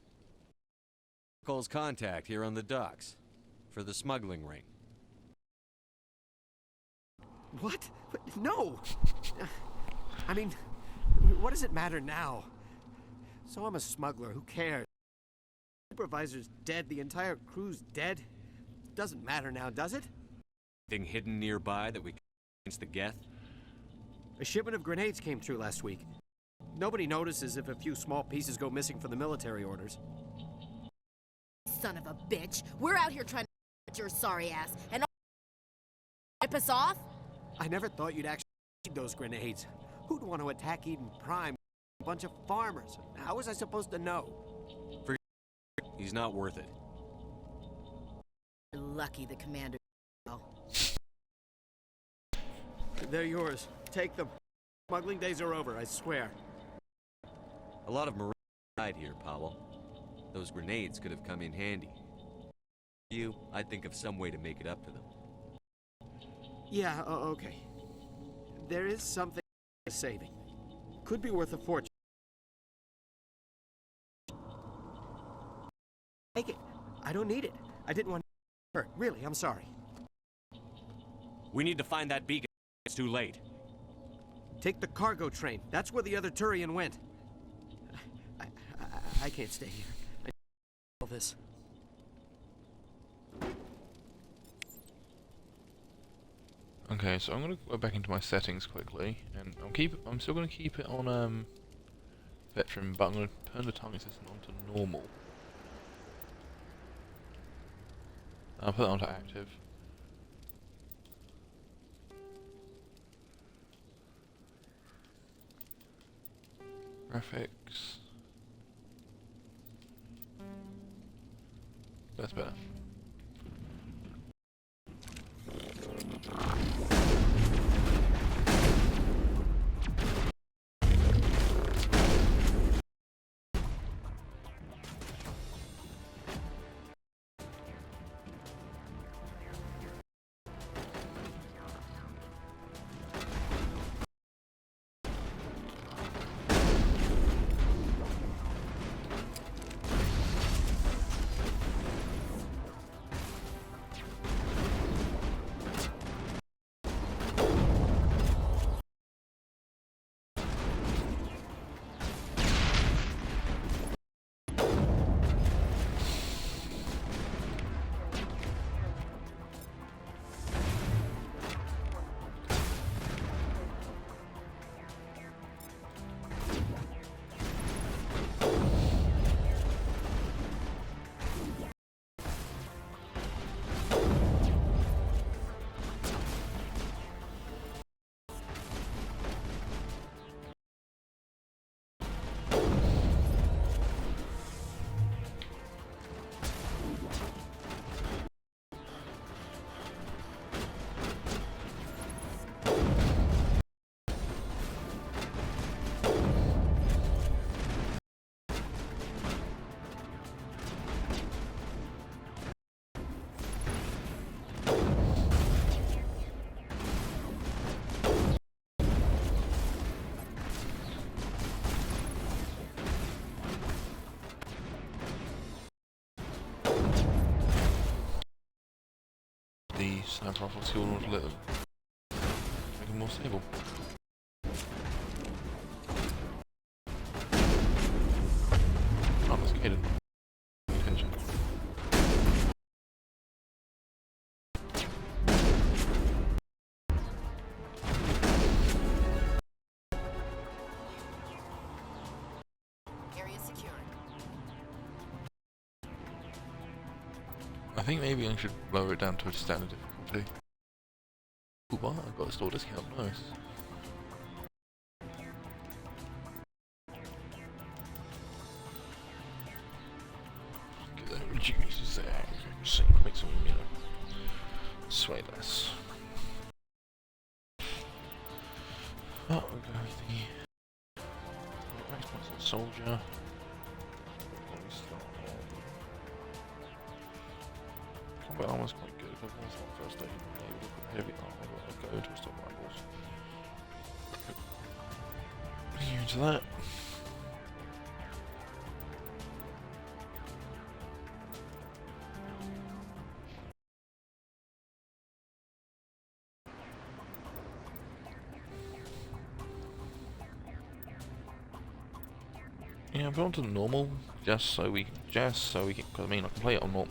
Calls contact here on the docks for the smuggling ring. What? No! I mean, what does it matter now? So I'm a smuggler, who cares? The supervisor's dead, the entire crew's dead. Doesn't matter now, does it? Anything hidden nearby that we can against the Geth? A shipment of grenades came through last week. Nobody notices if a few small pieces go missing from the military orders. Son of a bitch. We're out here trying to get your sorry ass, and wipe us off? I never thought you'd actually need those grenades. Who'd want to attack Eden Prime? A bunch of farmers. How was I supposed to know? He's not worth it. You're lucky the commander. They're yours. Take them. Smuggling days are over, I swear. A lot of Marines died here, Powell. Those grenades could have come in handy. I'd think of some way to make it up to them. Yeah, okay. There is something saving. Could be worth a fortune. Take it. I don't need it. I didn't want to hurt. Really, I'm sorry. We need to find that beacon. It's too late. Take the cargo train. That's where the other Turian went. I can't stay here. I need all this. Okay, so I'm gonna go back into my settings quickly, and I'm still gonna keep it on veteran, but I'm gonna turn the target system onto normal. I'll put that onto active. Graphics. That's better. sniper rifle skill in order to let them make them more stable. Oh, that's Caden. Attention. Area secured. I think maybe I should lower it down to a standard difficulty. Ooh, wow, I got a store discount, nice. Get that reduces there, so make some, you know, sway less. Oh, we'll go with the soldier. Combat armor's quite good, but that's not first aid. Maybe look at heavy armor, but I'll go to stop rivals. You into that? Yeah, I've gone to normal just so we can, cause I mean I can play it on normal.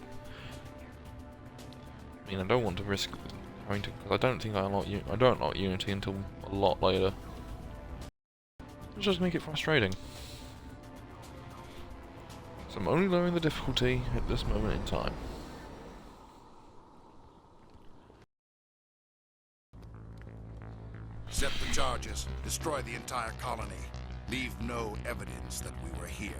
I mean I don't want to risk having to, because I don't think I don't unlock Unity until a lot later. It'll just make it frustrating. So I'm only lowering the difficulty at this moment in time. Set the charges. Destroy the entire colony. Leave no evidence that we were here.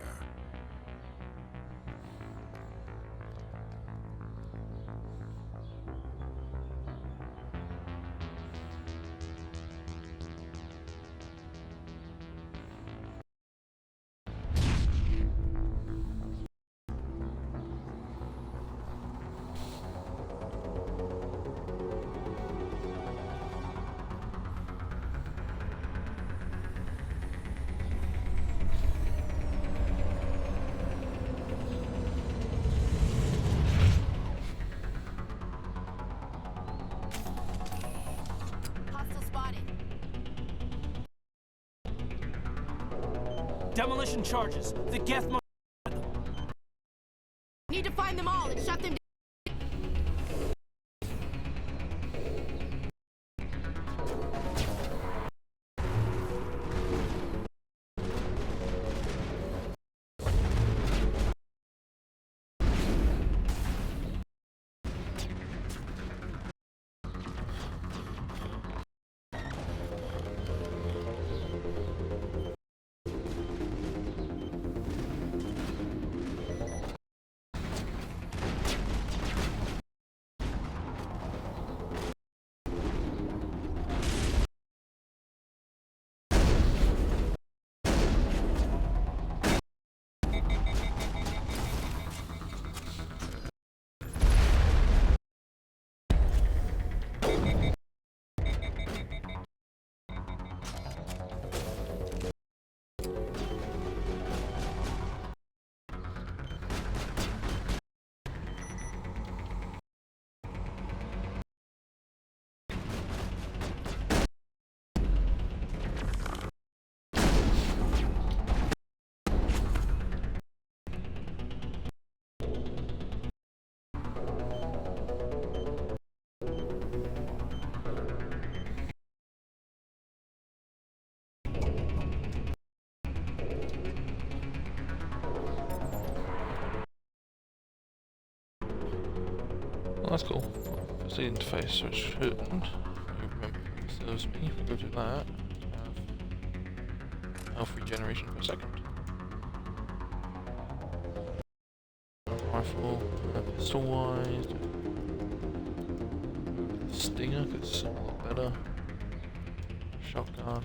Demolition charges. The Geth must. Need to find them all and shut them down. Well, that's cool. It's the interface, so it shouldn't. Remember, it serves me if I go to that. Have health regeneration per second. Rifle, pistol wise. Stinger, because it's a lot better. Shotgun.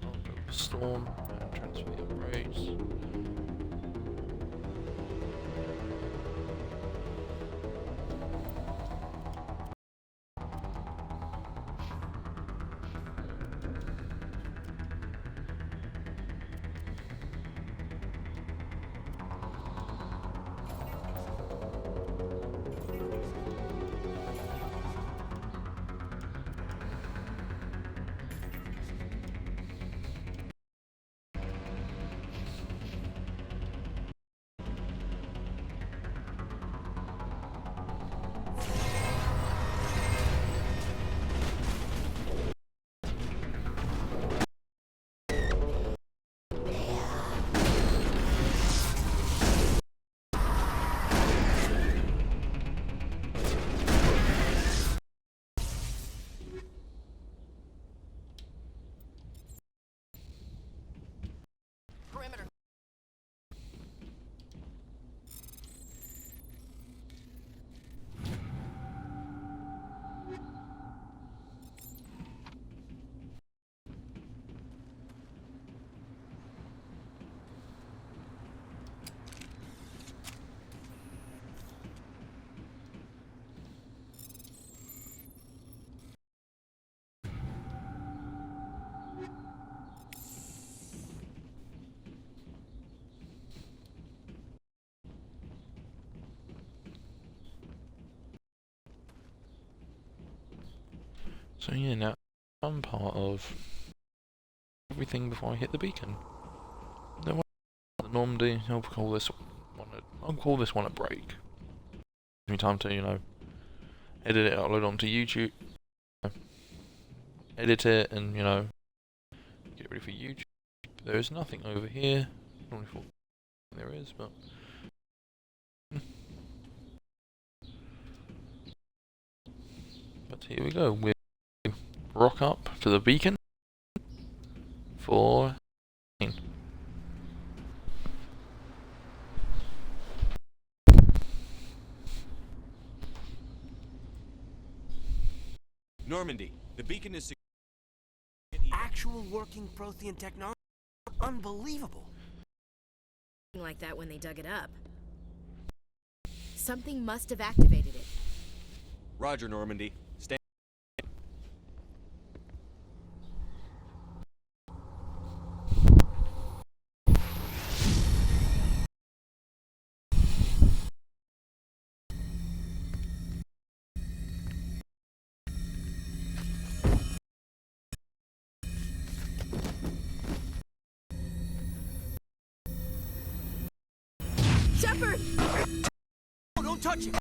I'll go with Storm and transfer the upgrades. So yeah, now I'm part of everything before I hit the beacon. Then the Normandy, I'll call this one a break. Gives me time to, you know, edit it, upload onto YouTube, edit it, and, you know, get ready for YouTube. There is nothing over here. Normally thought there is, but here we go. We rock up to the beacon for. Normandy, the beacon is Actual working Prothean technology? Unbelievable. Like that when they dug it up. Something must have activated it. Roger, Normandy. Stand. Shepard! Oh, don't touch it!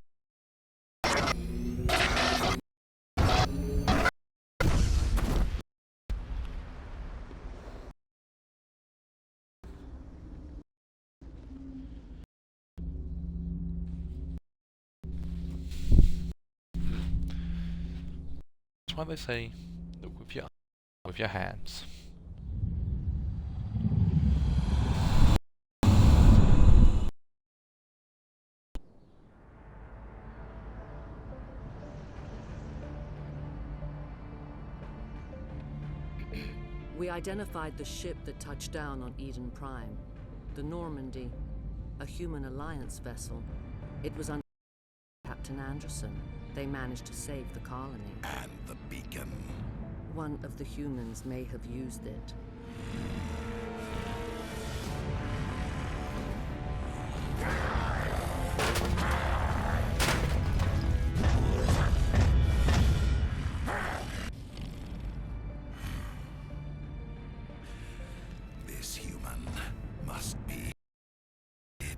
That's why they say, look with your hands. We identified the ship that touched down on Eden Prime. The Normandy, a human alliance vessel. It was under Captain Anderson. They managed to save the colony. And the beacon. One of the humans may have used it. This human must be dead.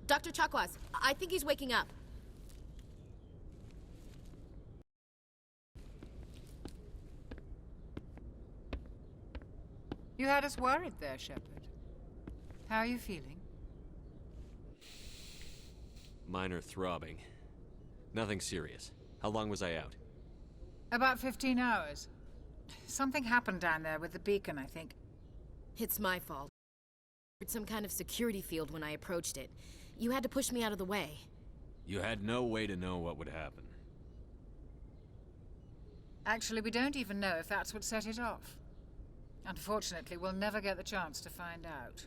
Dr. Chakwas, I think he's waking up. You had us worried there, Shepard. How are you feeling? Minor throbbing. Nothing serious. How long was I out? About 15 hours. Something happened down there with the beacon, I think. It's my fault. Some kind of security field when I approached it. You had to push me out of the way. You had no way to know what would happen. Actually, we don't even know if that's what set it off. Unfortunately, we'll never get the chance to find out.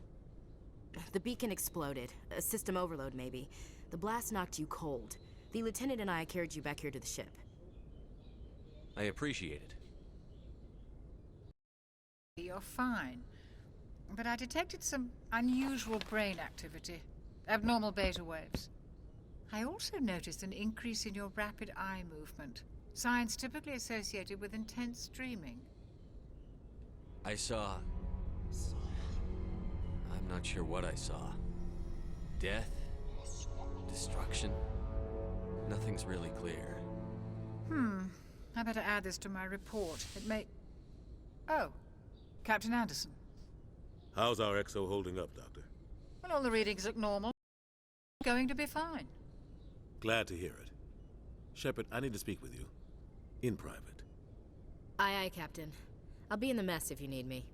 The beacon exploded. A system overload, maybe. The blast knocked you cold. The lieutenant and I carried you back here to the ship. I appreciate it. You're fine. But I detected some unusual brain activity. Abnormal beta waves. I also noticed an increase in your rapid eye movement. Signs typically associated with intense dreaming. I saw... I'm not sure what I saw. Death? Destruction? Nothing's really clear. I better add this to my report. It may... Oh, Captain Anderson. How's our XO holding up, Doctor? Well, all the readings look normal. Going to be fine. Glad to hear it. Shepard, I need to speak with you. In private. Aye, aye, Captain. I'll be in the mess if you need me.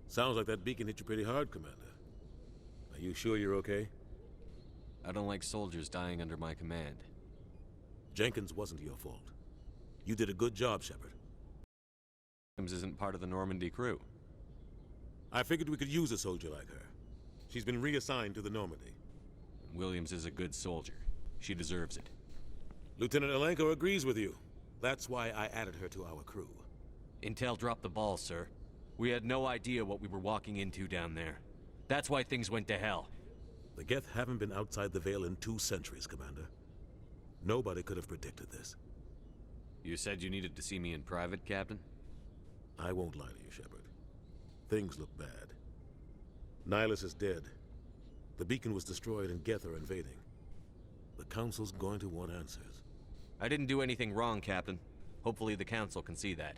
Sounds like that beacon hit you pretty hard, Commander. Are you sure you're okay? I don't like soldiers dying under my command. Jenkins wasn't your fault. You did a good job, Shepard. Williams isn't part of the Normandy crew. I figured we could use a soldier like her. She's been reassigned to the Normandy. Williams is a good soldier. She deserves it. Lieutenant Alenko agrees with you. That's why I added her to our crew. Intel dropped the ball, sir. We had no idea what we were walking into down there. That's why things went to hell. The Geth haven't been outside the Veil in 2 centuries, Commander. Nobody could have predicted this. You said you needed to see me in private, Captain? I won't lie to you, Shepard. Things look bad. Nihilus is dead. The beacon was destroyed and Geth are invading. The Council's going to want answers. I didn't do anything wrong, Captain. Hopefully the Council can see that.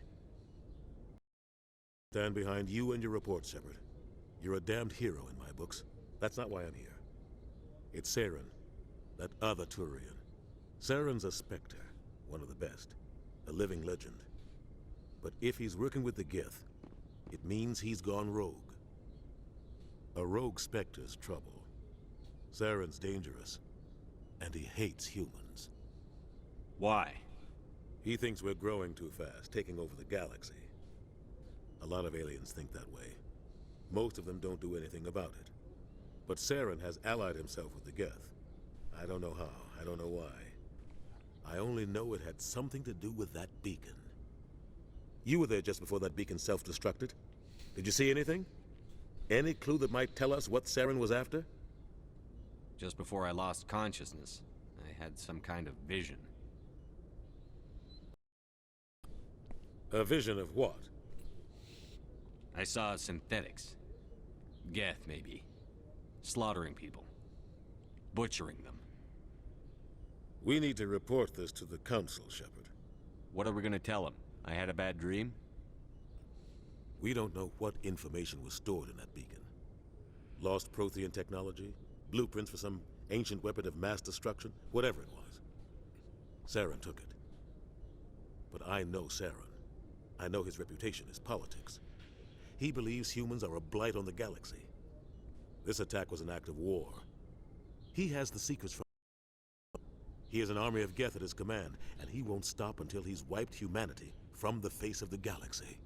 Stand behind you and your report, Shepard. You're a damned hero in my books. That's not why I'm here. It's Saren, that other Turian. Saren's a Spectre, one of the best, a living legend. But if he's working with the Geth, it means he's gone rogue. A rogue Spectre's trouble. Saren's dangerous, and he hates humans. Why? He thinks we're growing too fast, taking over the galaxy. A lot of aliens think that way. Most of them don't do anything about it. But Saren has allied himself with the Geth. I don't know how, I don't know why. I only know it had something to do with that beacon. You were there just before that beacon self-destructed. Did you see anything? Any clue that might tell us what Saren was after? Just before I lost consciousness, I had some kind of vision. A vision of what? I saw synthetics. Geth, maybe. Slaughtering people. Butchering them. We need to report this to the Council, Shepard. What are we gonna tell them? I had a bad dream? We don't know what information was stored in that beacon. Lost Prothean technology? Blueprints for some ancient weapon of mass destruction? Whatever it was. Saren took it. But I know Saren. I know his reputation is politics. He believes humans are a blight on the galaxy. This attack was an act of war. He has the secrets from... He has an army of Geth at his command, and he won't stop until he's wiped humanity from the face of the galaxy.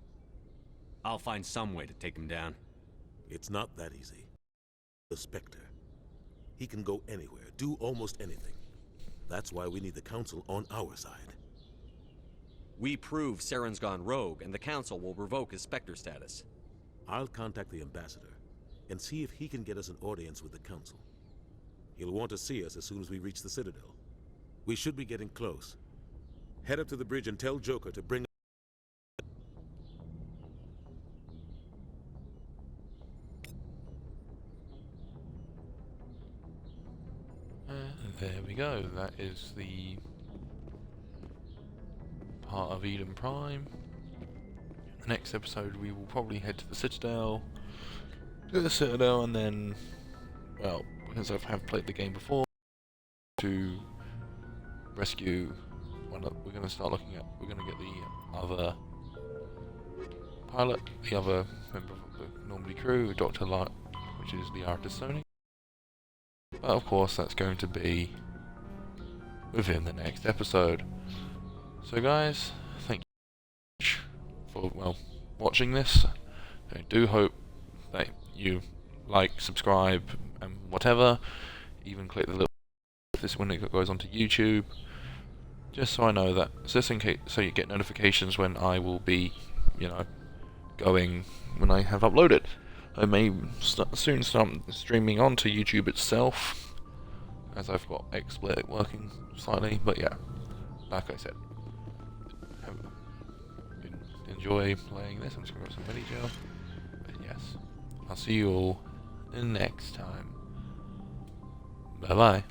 I'll find some way to take him down. It's not that easy. The Spectre. He can go anywhere, do almost anything. That's why we need the Council on our side. We prove Saren's gone rogue, and the Council will revoke his Spectre status. I'll contact the Ambassador and see if he can get us an audience with the Council. He'll want to see us as soon as we reach the Citadel. We should be getting close. Head up to the bridge and tell Joker to bring... There we go, that is the part of Eden Prime. The next episode we will probably head to the Citadel, and then, well, because I have played the game before, to rescue one of, we're going to start looking at, we're going to get the other pilot, the other member of the Normandy crew, Dr. Light, which is the artist Sony. But of course that's going to be within the next episode. So guys, thank you for, well, watching this. I do hope that you like, subscribe, and whatever. Even click the little this when it goes onto YouTube, just so I know that, just in case, so you get notifications when I will be, you know, going when I have uploaded. I may soon start streaming onto YouTube itself, as I've got XSplit working slightly. But yeah, like I said, enjoy playing this. I'm just going to grab some Medi-Gel. But yes, I'll see you all next time. Bye bye.